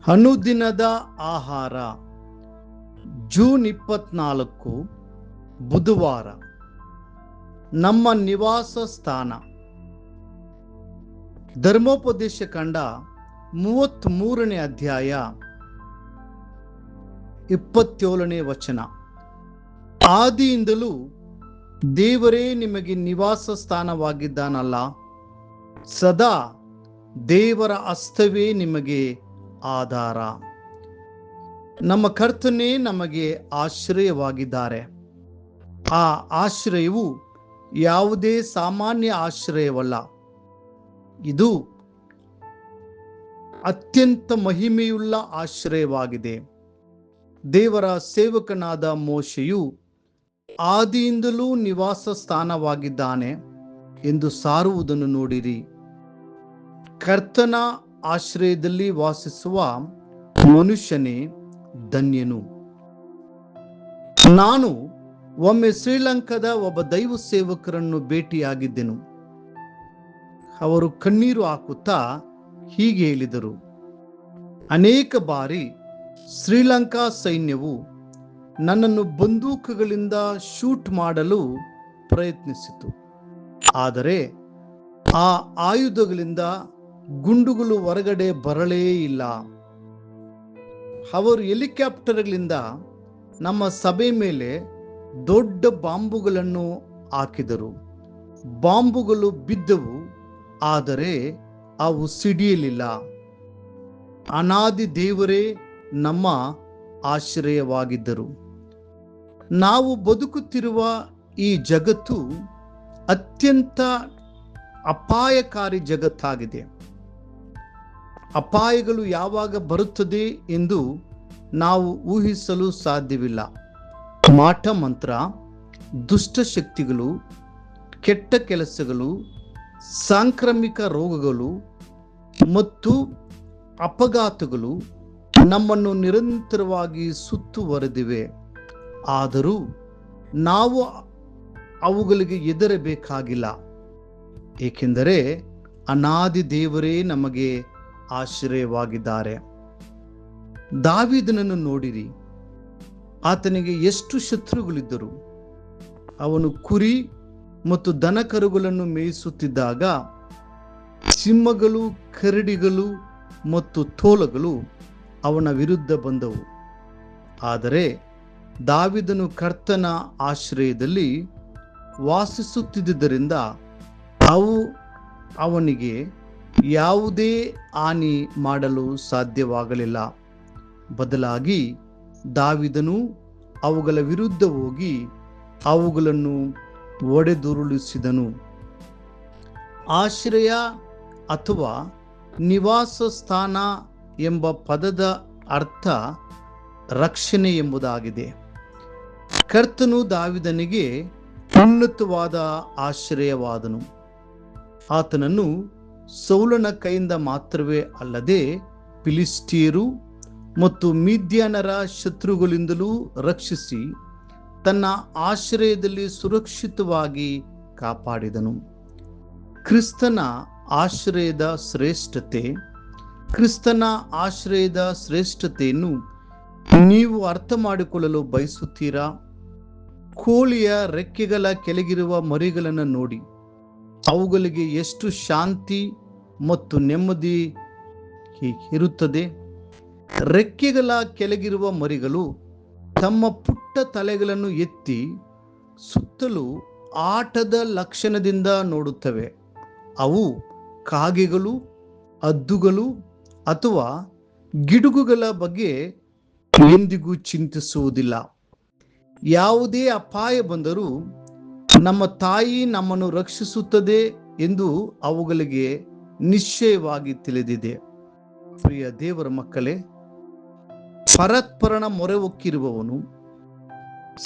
ಅನುದಿನದ ಆಹಾರ ಜೂನ್ 24 ಬುಧವಾರ. ನಮ್ಮ ನಿವಾಸ ಸ್ಥಾನ ಧರ್ಮೋಪದೇಶ ಕಂಡ 33ನೇ ಅಧ್ಯಾಯ 27ನೇ ವಚನ. ಆದಿಯಿಂದಲೂ ದೇವರೇ ನಿಮಗೆ ನಿವಾಸ ಸ್ಥಾನವಾಗಿದ್ದಾನಲ್ಲ, ಸದಾ ದೇವರ ಹಸ್ತವೇ ನಿಮಗೆ ಆಧಾರ. ನಮ್ಮ ಕರ್ತನೇ ನಮಗೆ ಆಶ್ರಯವಾಗಿದ್ದಾರೆ. ಆ ಆಶ್ರಯವು ಯಾವುದೇ ಸಾಮಾನ್ಯ ಆಶ್ರಯವಲ್ಲ. ಇದು ಅತ್ಯಂತ ಮಹಿಮೆಯುಳ್ಳ ಆಶ್ರಯವಾಗಿದೆ. ದೇವರ ಸೇವಕನಾದ ಮೋಶೆಯು ಆದಿಯಿಂದಲೂ ನಿವಾಸ ಸ್ಥಾನವಾಗಿದ್ದಾನೆ ಎಂದು ಸಾರುವುದನ್ನು ನೋಡಿರಿ. ಕರ್ತನ ಆಶ್ರಯದಲ್ಲಿ ವಾಸಿಸುವ ಮನುಷ್ಯನೇ ಧನ್ಯನು. ನಾನು ಒಮ್ಮೆ ಶ್ರೀಲಂಕಾದ ಒಬ್ಬ ದೈವ ಸೇವಕರನ್ನು ಭೇಟಿಯಾಗಿದ್ದೆನು. ಅವರು ಕಣ್ಣೀರು ಹಾಕುತ್ತಾ ಹೀಗೆ ಹೇಳಿದರು, ಅನೇಕ ಬಾರಿ ಶ್ರೀಲಂಕಾ ಸೈನ್ಯವು ನನ್ನನ್ನು ಬಂದೂಕುಗಳಿಂದ ಶೂಟ್ ಮಾಡಲು ಪ್ರಯತ್ನಿಸಿತು, ಆದರೆ ಆ ಆಯುಧಗಳಿಂದ ಗುಂಡುಗಳು ಹೊರಗಡೆ ಬರಲೇ ಇಲ್ಲ. ಅವರು ಹೆಲಿಕಾಪ್ಟರ್ಗಳಿಂದ ನಮ್ಮ ಸಭೆ ಮೇಲೆ ದೊಡ್ಡ ಬಾಂಬುಗಳನ್ನು ಹಾಕಿದರು. ಬಾಂಬುಗಳು ಬಿದ್ದವು, ಆದರೆ ಅವು ಸಿಡಿಯಲಿಲ್ಲ. ಅನಾದಿ ದೇವರೇ ನಮ್ಮ ಆಶ್ರಯವಾಗಿದ್ದರು. ನಾವು ಬದುಕುತ್ತಿರುವ ಈ ಜಗತ್ತು ಅತ್ಯಂತ ಅಪಾಯಕಾರಿ ಜಗತ್ತಾಗಿದೆ. ಅಪಾಯಗಳು ಯಾವಾಗ ಬರುತ್ತದೆ ಎಂದು ನಾವು ಊಹಿಸಲು ಸಾಧ್ಯವಿಲ್ಲ. ಮಾಟ ಮಂತ್ರ, ದುಷ್ಟಶಕ್ತಿಗಳು, ಕೆಟ್ಟ ಕೆಲಸಗಳು, ಸಾಂಕ್ರಾಮಿಕ ರೋಗಗಳು ಮತ್ತು ಅಪಘಾತಗಳು ನಮ್ಮನ್ನು ನಿರಂತರವಾಗಿ ಸುತ್ತುವರೆದಿವೆ. ಆದರೂ ನಾವು ಅವುಗಳಿಗೆ ಹೆದರಬೇಕಾಗಿಲ್ಲ, ಏಕೆಂದರೆ ಅನಾದಿ ದೇವರೇ ನಮಗೆ ಆಶ್ರಯವಾಗಿದ್ದಾರೆ. ದಾವೀದನನ್ನು ನೋಡಿರಿ, ಆತನಿಗೆ ಎಷ್ಟು ಶತ್ರುಗಳಿದ್ದರು. ಅವನು ಕುರಿ ಮತ್ತು ದನಕರುಗಳನ್ನು ಮೇಯಿಸುತ್ತಿದ್ದಾಗ ಸಿಂಹಗಳು, ಕರಡಿಗಳು ಮತ್ತು ತೋಳಗಳು ಅವನ ವಿರುದ್ಧ ಬಂದವು. ಆದರೆ ದಾವೀದನು ಕರ್ತನ ಆಶ್ರಯದಲ್ಲಿ ವಾಸಿಸುತ್ತಿದ್ದುದರಿಂದ ಅವು ಅವನಿಗೆ ಯಾವುದೇ ಹಾನಿ ಮಾಡಲು ಸಾಧ್ಯವಾಗಲಿಲ್ಲ. ಬದಲಾಗಿ ದಾವೀದನು ಅವುಗಳ ವಿರುದ್ಧ ಹೋಗಿ ಅವುಗಳನ್ನು ಒಡೆದುರುಳಿಸಿದನು. ಆಶ್ರಯ ಅಥವಾ ನಿವಾಸ ಸ್ಥಾನ ಎಂಬ ಪದದ ಅರ್ಥ ರಕ್ಷಣೆ ಎಂಬುದಾಗಿದೆ. ಕರ್ತನು ದಾವೀದನಿಗೆ ಉನ್ನತವಾದ ಆಶ್ರಯವಾದನು. ಆತನನ್ನು ಸೌಲನ ಕೈಯಿಂದ ಮಾತ್ರವೇ ಅಲ್ಲದೆ ಫಿಲಿಸ್ಟಿಯರು ಮತ್ತು ಮಿದ್ಯಾನರ ಶತ್ರುಗಳಿಂದಲೂ ರಕ್ಷಿಸಿ ತನ್ನ ಆಶ್ರಯದಲ್ಲಿ ಸುರಕ್ಷಿತವಾಗಿ ಕಾಪಾಡಿದನು. ಕ್ರಿಸ್ತನ ಆಶ್ರಯದ ಶ್ರೇಷ್ಠತೆಯನ್ನು ನೀವು ಅರ್ಥ ಮಾಡಿಕೊಳ್ಳಲು ಬಯಸುತ್ತೀರಾ? ಕೋಳಿಯ ರೆಕ್ಕೆಗಳ ಕೆಳಗಿರುವ ಮರಿಗಳನ್ನು ನೋಡಿ, ಅವುಗಳಿಗೆ ಎಷ್ಟು ಶಾಂತಿ ಮತ್ತು ನೆಮ್ಮದಿ ಇರುತ್ತದೆ. ರೆಕ್ಕೆಗಳ ಕೆಳಗಿರುವ ಮರಿಗಳು ತಮ್ಮ ಪುಟ್ಟ ತಲೆಗಳನ್ನು ಎತ್ತಿ ಸುತ್ತಲೂ ಆಟದ ಲಕ್ಷಣದಿಂದ ನೋಡುತ್ತವೆ. ಅವು ಕಾಗೆಗಳು, ಹದ್ದುಗಳು ಅಥವಾ ಗಿಡುಗುಗಳ ಬಗ್ಗೆ ಎಂದಿಗೂ ಚಿಂತಿಸುವುದಿಲ್ಲ. ಯಾವುದೇ ಅಪಾಯ ಬಂದರೂ ನಮ್ಮ ತಾಯಿ ನಮ್ಮನ್ನು ರಕ್ಷಿಸುತ್ತದೆ ಎಂದು ಅವುಗಳಿಗೆ ನಿಶ್ಚಯವಾಗಿ ತಿಳಿದಿದೆ. ಪ್ರಿಯ ದೇವರ ಮಕ್ಕಳೇ, ಪರಸ್ಪರನ ಮೊರೆ ಹೊಕ್ಕಿರುವವನು,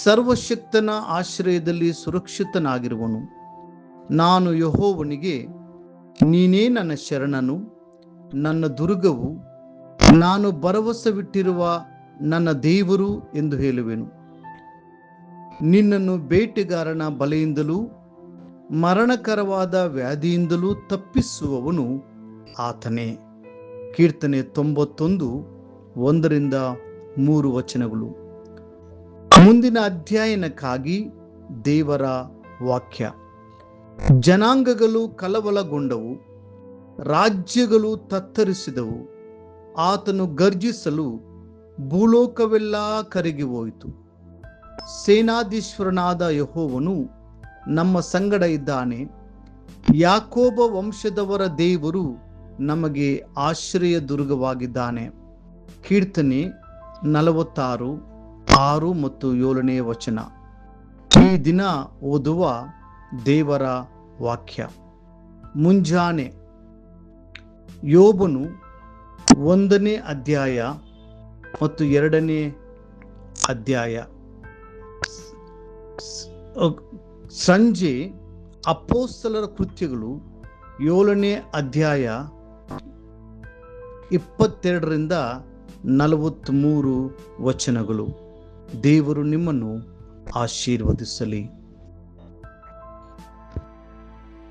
ಸರ್ವಶಕ್ತನ ಆಶ್ರಯದಲ್ಲಿ ಸುರಕ್ಷಿತನಾಗಿರುವನು. ನಾನು ಯೆಹೋವನಿಗೆ, ನೀನೇ ನನ್ನ ಶರಣನು, ನನ್ನ ದುರ್ಗವು, ನಾನು ಭರವಸವಿಟ್ಟಿರುವ ನನ್ನ ದೇವರು ಎಂದು ಹೇಳುವೆನು. ನಿನ್ನನ್ನು ಬೇಟೆಗಾರನ ಬಲೆಯಿಂದಲೂ ಮರಣಕರವಾದ ವ್ಯಾಧಿಯಿಂದಲೂ ತಪ್ಪಿಸುವವನು ಆತನೇ. ಕೀರ್ತನೆ 91 1-3 ವಚನಗಳು. ಮುಂದಿನ ಅಧ್ಯಯನಕ್ಕಾಗಿ ದೇವರ ವಾಕ್ಯ. ಜನಾಂಗಗಳು ಕಲವಲಗೊಂಡವು, ರಾಜ್ಯಗಳು ತತ್ತರಿಸಿದವು. ಆತನು ಗರ್ಜಿಸಲು ಭೂಲೋಕವೆಲ್ಲ ಕರಗಿ ಹೋಯಿತು. ಸೇನಾಧೀಶ್ವರನಾದ ಯೆಹೋವನು ನಮ್ಮ ಸಂಗಡ ಇದ್ದಾನೆ. ಯಾಕೋಬ ವಂಶದವರ ದೇವರು ನಮಗೆ ಆಶ್ರಯ ದುರ್ಗವಾಗಿದ್ದಾನೆ. ಕೀರ್ತನೆ 46 6 ಮತ್ತು 7ನೇ ವಚನ. ಈ ದಿನ ಓದುವ ದೇವರ ವಾಕ್ಯ. ಮುಂಜಾನೆ ಯೋಬನು 1ನೇ ಅಧ್ಯಾಯ ಮತ್ತು 2ನೇ ಅಧ್ಯಾಯ. ಸಂಜೆ ಅಪೊಸ್ತಲರ ಕೃತ್ಯಗಳು 7ನೇ ಅಧ್ಯಾಯ 22-43 ವಚನಗಳು. ದೇವರು ನಿಮ್ಮನ್ನು ಆಶೀರ್ವದಿಸಲಿ.